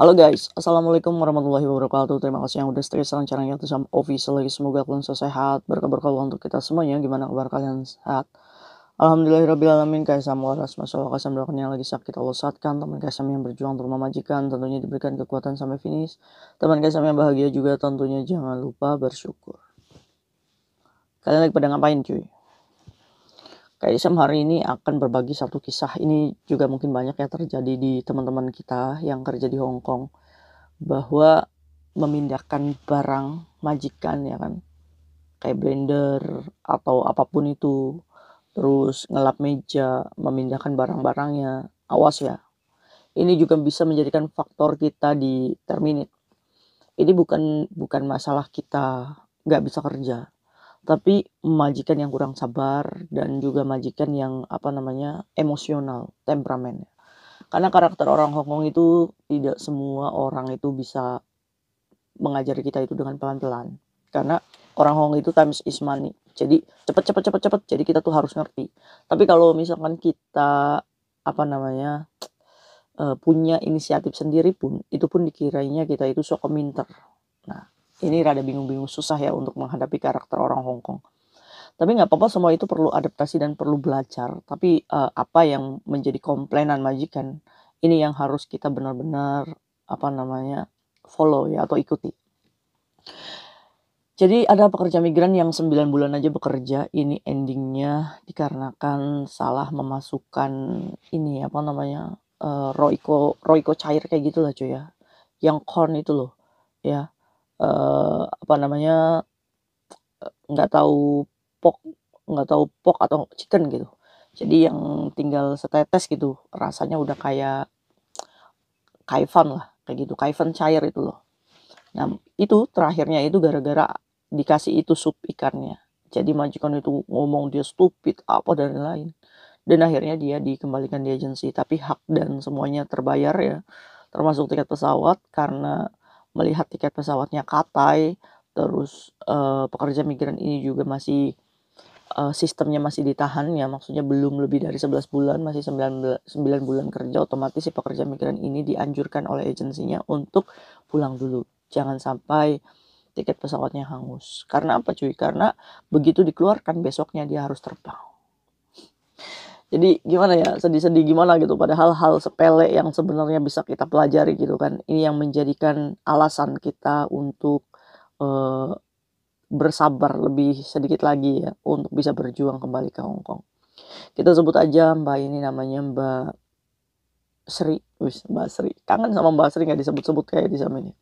Halo guys, assalamualaikum warahmatullahi wabarakatuh. Terima kasih yang udah stay selancarnya itu sama official lagi. Semoga kalian selalu sehat, berkah-berkah untuk kita semuanya. Gimana kabar kalian sehat? Alhamdulillahirrahmanirrahim. Kayak sama waras masalah kasam doakan yang lagi sakit Allah sehatkan. Teman kasam yang berjuang untuk memajikan tentunya diberikan kekuatan sampai finish. Teman kasam yang bahagia juga tentunya jangan lupa bersyukur. Kalian lagi pada ngapain cuy? Kayak Sam hari ini akan berbagi satu kisah. Ini juga mungkin banyak ya terjadi di teman-teman kita yang kerja di Hong Kong, bahwa memindahkan barang majikan ya kan, kayak blender atau apapun itu, terus ngelap meja, memindahkan barang-barangnya. Awas ya, ini juga bisa menjadikan faktor kita di terminate. Ini bukan masalah kita nggak bisa kerja, tapi majikan yang kurang sabar dan juga majikan yang emosional, temperamen. Karena karakter orang Hong Kong itu tidak semua orang itu bisa mengajari kita itu dengan pelan-pelan. Karena orang Hong Kong itu times is money. Jadi cepet. Jadi kita tuh harus ngerti. Tapi kalau misalkan kita punya inisiatif sendiri pun, itu pun dikirainya kita itu sok keminter. Nah, ini rada bingung-bingung susah ya untuk menghadapi karakter orang Hong Kong. Tapi nggak apa-apa, semua itu perlu adaptasi dan perlu belajar. Tapi apa yang menjadi komplainan majikan, ini yang harus kita benar-benar follow ya atau ikuti. Jadi ada pekerja migran yang 9 bulan aja bekerja, ini endingnya dikarenakan salah memasukkan ini Royco cair kayak gitu lah cuy ya. Yang corn itu loh ya. Nggak tahu pork atau chicken gitu. Jadi yang tinggal setetes gitu, rasanya udah kayak kaifan lah, kayak gitu, kaifan cair itu loh. Nah, itu terakhirnya itu gara-gara dikasih itu sup ikannya. Jadi majikan itu ngomong dia stupid apa dan lain. Dan akhirnya dia dikembalikan di agensi, tapi hak dan semuanya terbayar ya. Termasuk tiket pesawat, karena melihat tiket pesawatnya katai, terus pekerja migran ini juga masih sistemnya masih ditahan ya, maksudnya belum lebih dari 11 bulan, masih 9 bulan kerja, otomatis si pekerja migran ini dianjurkan oleh agensinya untuk pulang dulu. Jangan sampai tiket pesawatnya hangus. Karena apa cuy? Karena begitu dikeluarkan besoknya dia harus terbang. Jadi gimana ya, sedih-sedih gimana gitu, padahal hal sepele yang sebenarnya bisa kita pelajari gitu kan. Ini yang menjadikan alasan kita untuk bersabar lebih sedikit lagi ya, untuk bisa berjuang kembali ke Hong Kong. Kita sebut aja Mbak ini namanya Mbak Sri. Mbak Sri. Kangen sama Mbak Sri nggak disebut-sebut kayak di sana ini.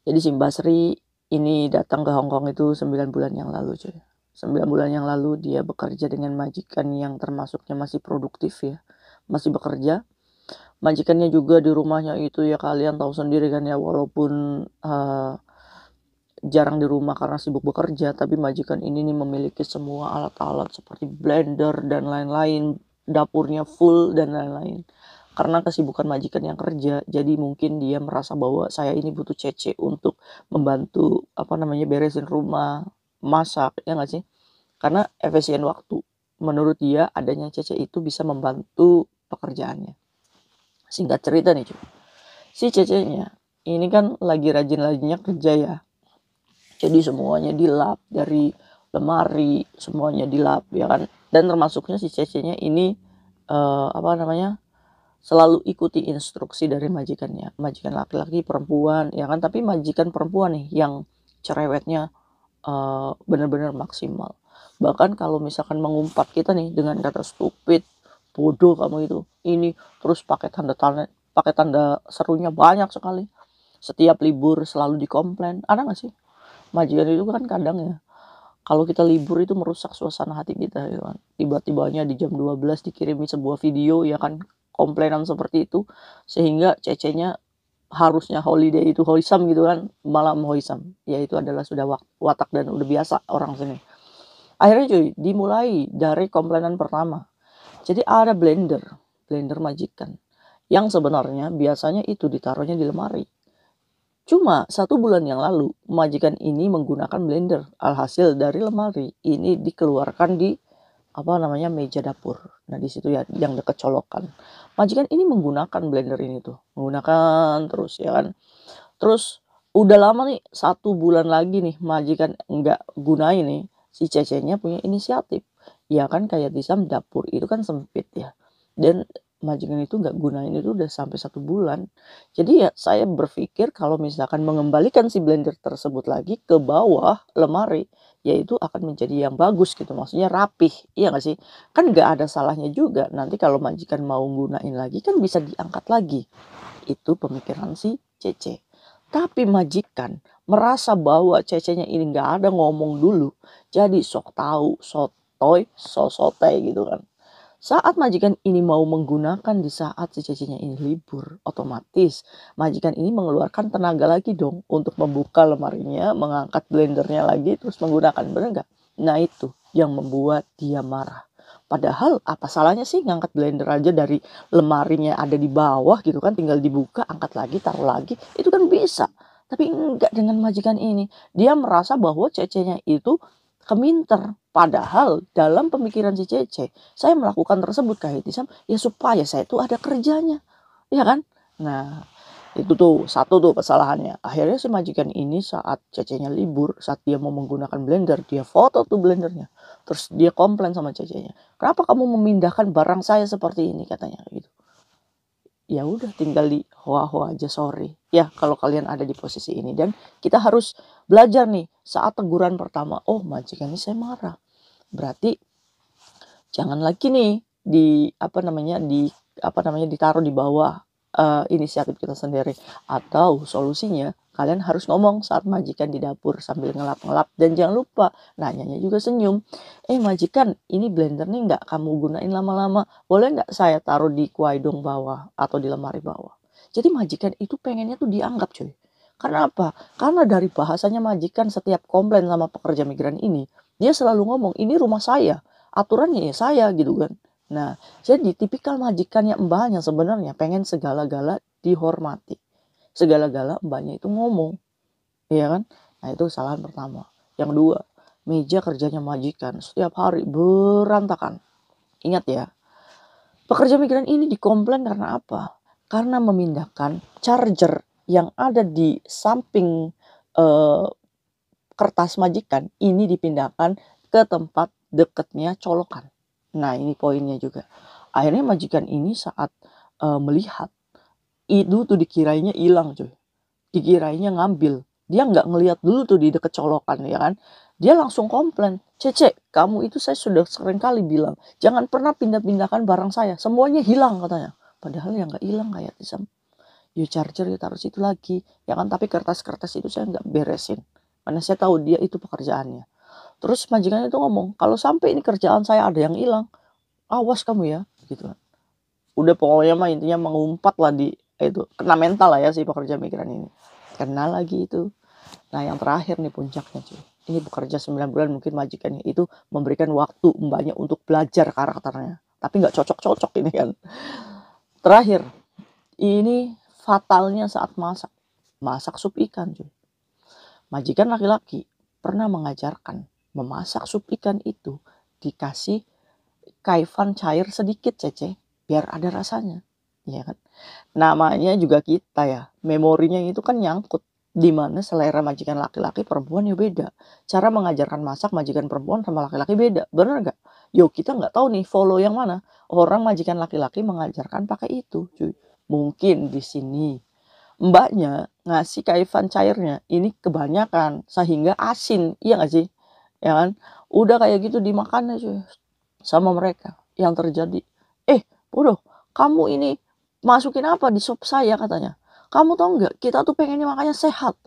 Jadi si Mbak Sri ini datang ke Hong Kong itu 9 bulan yang lalu cuy. 9 bulan yang lalu dia bekerja dengan majikan yang termasuknya masih produktif ya. Masih bekerja. Majikannya juga di rumahnya itu ya kalian tahu sendiri kan ya, walaupun jarang di rumah karena sibuk bekerja, tapi majikan ini nih memiliki semua alat-alat seperti blender dan lain-lain, dapurnya full dan lain-lain. Karena kesibukan majikan yang kerja, jadi mungkin dia merasa bahwa saya ini butuh cece untuk membantu beresin rumah, masak, ya nggak sih? Karena efisien waktu. Menurut dia adanya cece itu bisa membantu pekerjaannya. Singkat cerita nih cuy, si cecenya ini kan lagi rajin-rajinnya kerja ya. Jadi semuanya dilap, dari lemari semuanya dilap ya kan. Dan termasuknya si cecenya ini selalu ikuti instruksi dari majikannya. Majikan laki-laki, perempuan ya kan, tapi majikan perempuan nih yang cerewetnya benar-benar maksimal. Bahkan kalau misalkan mengumpat kita nih dengan kata stupid, bodoh kamu itu, ini, terus pakai tanda serunya banyak sekali. Setiap libur selalu dikomplain. Ada nggak sih? Majikan itu kan kadang ya, kalau kita libur itu merusak suasana hati kita ya kan. Tiba-tibanya di jam 12 dikirimi sebuah video ya kan, komplainan seperti itu, sehingga cecenya harusnya holiday itu hoisam gitu kan, malam hoisam. Ya itu adalah sudah watak dan udah biasa orang sini. Akhirnya cuy, dimulai dari komplainan pertama. Jadi ada blender majikan, yang sebenarnya biasanya itu ditaruhnya di lemari. Cuma 1 bulan yang lalu, majikan ini menggunakan blender. Alhasil dari lemari ini dikeluarkan di meja dapur. Nah, di situ ya yang dekat colokan. Majikan ini menggunakan blender ini tuh, menggunakan terus ya kan. Terus udah lama nih, 1 bulan lagi nih majikan nggak gunain nih, si cecenya punya inisiatif. Ya kan kayak di dapur itu kan sempit ya, dan majikan itu nggak gunain itu udah sampai 1 bulan. Jadi ya saya berpikir kalau misalkan mengembalikan si blender tersebut lagi ke bawah lemari, ya itu akan menjadi yang bagus gitu, maksudnya rapih, iya nggak sih? Kan nggak ada salahnya juga, nanti kalau majikan mau gunain lagi kan bisa diangkat lagi. Itu pemikiran si Cece. Tapi majikan merasa bahwa Cecenya ini nggak ada ngomong dulu, jadi sok tahu, sotoy, sosotai gitu kan. Saat majikan ini mau menggunakan di saat si cecinya ini libur, otomatis majikan ini mengeluarkan tenaga lagi dong untuk membuka lemarinya, mengangkat blendernya lagi, terus menggunakan, bener nggak? Nah itu yang membuat dia marah. Padahal apa salahnya sih ngangkat blender aja dari lemarinya ada di bawah gitu kan, tinggal dibuka, angkat lagi, taruh lagi, itu kan bisa. Tapi enggak dengan majikan ini. Dia merasa bahwa cecenya itu keminter. Padahal dalam pemikiran si Cece, saya melakukan tersebut kayak Hisam ya supaya saya tuh ada kerjanya, ya kan? Nah, itu tuh satu tuh kesalahannya. Akhirnya si majikan ini saat Cecenya libur, saat dia mau menggunakan blender, dia foto tuh blendernya. Terus dia komplain sama Cecenya, "Kenapa kamu memindahkan barang saya seperti ini?" katanya gitu. Ya udah tinggal di hoa-hoa aja, sorry. Ya kalau kalian ada di posisi ini, dan kita harus belajar nih saat teguran pertama, oh majikan ini saya marah. Berarti jangan lagi nih ditaruh di bawah inisiatif kita sendiri, atau solusinya kalian harus ngomong saat majikan di dapur sambil ngelap-ngelap, dan jangan lupa nanyanya juga senyum. Majikan, ini blender nih nggak kamu gunain lama-lama, boleh nggak saya taruh di kuaidong bawah atau di lemari bawah? Jadi majikan itu pengennya tuh dianggap, cuy. Karena apa? Karena dari bahasanya majikan setiap komplain sama pekerja migran ini, dia selalu ngomong, ini rumah saya, aturannya ya saya gitu kan. Nah, jadi tipikal majikannya mbahnya sebenarnya pengen segala-gala dihormati. Segala-gala mbahnya itu ngomong, iya kan? Nah, itu kesalahan pertama. Yang kedua, meja kerjanya majikan setiap hari berantakan. Ingat ya, pekerja migran ini dikomplain karena apa? Karena memindahkan charger yang ada di samping kertas majikan ini dipindahkan ke tempat dekatnya colokan. Nah, ini poinnya juga. Akhirnya majikan ini saat melihat itu tuh dikirainya hilang, cuy. Dikirainya ngambil. Dia nggak ngelihat dulu tuh di deket colokan, ya kan. Dia langsung komplain, "Cece, kamu itu saya sudah sering kali bilang, jangan pernah pindah-pindahkan barang saya. Semuanya hilang," katanya. Padahal yang nggak hilang kayak Tisam. You charger ya taruh situ lagi, ya kan. Tapi kertas-kertas itu saya nggak beresin. Karena saya tahu dia itu pekerjaannya. Terus majikannya itu ngomong, "Kalau sampai ini kerjaan saya ada yang hilang, awas kamu ya," gitu kan. Udah pokoknya mah intinya mengumpat lah di itu, kena mental lah ya si pekerja migran ini. Kena lagi itu. Nah, yang terakhir nih puncaknya, cuy. Ini bekerja 9 bulan, mungkin majikannya itu memberikan waktu mbaknya untuk belajar karakternya. Tapi nggak cocok-cocok ini kan. Terakhir, ini fatalnya saat masak. Masak sup ikan, cuy. Majikan laki-laki pernah mengajarkan memasak sup ikan itu dikasih kaifan cair sedikit, Cece, biar ada rasanya, ya kan. Namanya juga kita ya, memorinya itu kan nyangkut, di mana selera majikan laki-laki perempuan ya beda. Cara mengajarkan masak majikan perempuan sama laki-laki beda, bener nggak? Yo kita nggak tahu nih follow yang mana. Orang majikan laki-laki mengajarkan pakai itu, cuy. Mungkin di sini mbaknya ngasih kaifan cairnya ini kebanyakan sehingga asin, iya nggak sih? Ya kan? Udah kayak gitu dimakannya, cuy, sama mereka. Yang terjadi, bodoh, kamu ini masukin apa di sup saya, katanya. Kamu tahu nggak, kita tuh pengennya makannya sehat.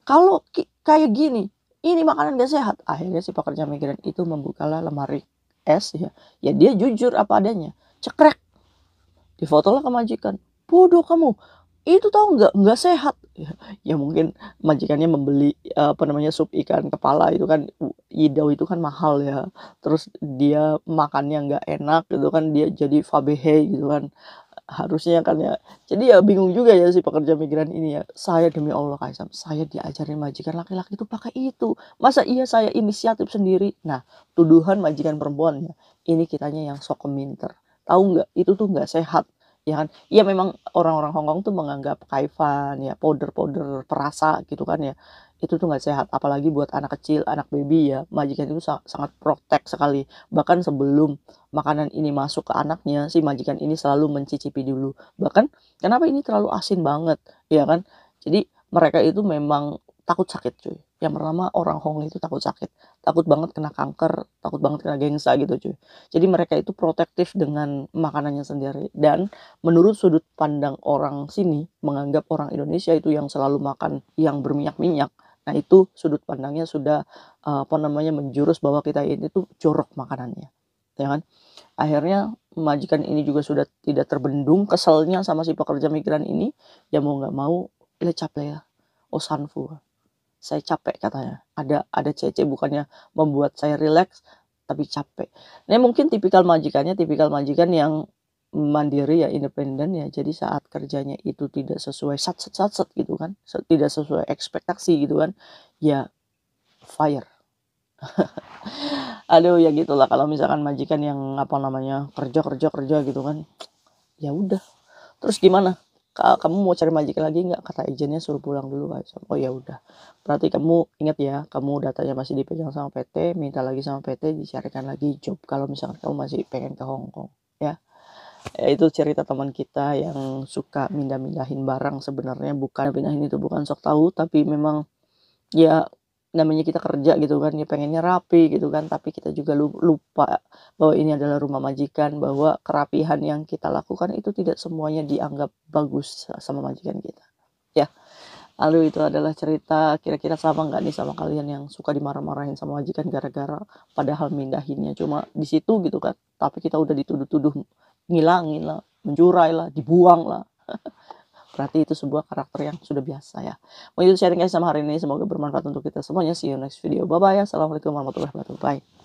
Kalau kayak gini, ini makanan gak sehat. Akhirnya si pekerja migran itu membukalah lemari es ya. Ya dia jujur apa adanya. Cekrek. Difotolah ke majikan. Bodoh kamu. Itu tahu nggak sehat. Ya mungkin majikannya membeli sup ikan kepala itu kan, idau itu kan mahal ya. Terus dia makannya nggak enak gitu kan, dia jadi fabehe gitu kan. Harusnya kan ya. Jadi ya bingung juga ya si pekerja migran ini ya. Saya demi Allah Kak Isam, saya diajarin majikan laki-laki itu pakai itu. Masa iya saya inisiatif sendiri? Nah, tuduhan majikan perempuan ya. Ini kitanya yang sok keminter. Tahu nggak? Itu tuh nggak sehat. Ya kan? Iya memang orang-orang Hongkong tuh menganggap kaifan ya, powder-powder perasa gitu kan ya. Itu tuh nggak sehat. Apalagi buat anak kecil, anak baby ya. Majikan itu sangat protek sekali. Bahkan sebelum makanan ini masuk ke anaknya, si majikan ini selalu mencicipi dulu. Bahkan, kenapa ini terlalu asin banget, ya kan? Jadi mereka itu memang takut sakit cuy. Yang pertama orang Hong itu takut sakit, takut banget kena kanker, takut banget kena gengsa gitu cuy. Jadi mereka itu protektif dengan makanannya sendiri. Dan menurut sudut pandang orang sini, menganggap orang Indonesia itu yang selalu makan yang berminyak-minyak. Nah itu sudut pandangnya sudah menjurus bahwa kita ini tuh jorok makanannya, ya kan? Akhirnya majikan ini juga sudah tidak terbendung keselnya sama si pekerja migran ini, ya mau nggak mau, "Ile capek ya, oh sanfu." Saya capek katanya. Ada cece bukannya membuat saya rileks, tapi capek. Nah mungkin tipikal majikan yang mandiri ya, independen ya. Jadi saat kerjanya itu tidak sesuai sat gitu kan, tidak sesuai ekspektasi gitu kan, ya fire. Aduh ya gitulah kalau misalkan majikan yang kerja gitu kan. Ya udah, terus gimana? Kamu mau cari majikan lagi nggak? Kata agennya suruh pulang dulu Kak. Oh ya udah. Berarti kamu ingat ya, kamu datanya masih dipegang sama PT, minta lagi sama PT dicarikan lagi job kalau misalkan kamu masih pengen ke Hong Kong ya. Itu cerita teman kita yang suka mindah-mindahin barang, sebenarnya bukan pindahin itu bukan sok tahu, tapi memang ya namanya kita kerja gitu kan, ya pengennya rapi gitu kan, tapi kita juga lupa bahwa ini adalah rumah majikan, bahwa kerapihan yang kita lakukan itu tidak semuanya dianggap bagus sama majikan kita, ya. Lalu itu adalah cerita, kira-kira sama nggak nih sama kalian yang suka dimarah-marahin sama majikan gara-gara padahal mindahinnya cuma di situ gitu kan, tapi kita udah dituduh-tuduh ngilangin lah, mencurai lah, dibuang lah. Berarti itu sebuah karakter yang sudah biasa ya. Mau itu sharing guys sama hari ini, semoga bermanfaat untuk kita semuanya. See you next video. Bye bye. Assalamualaikum warahmatullahi wabarakatuh. Bye.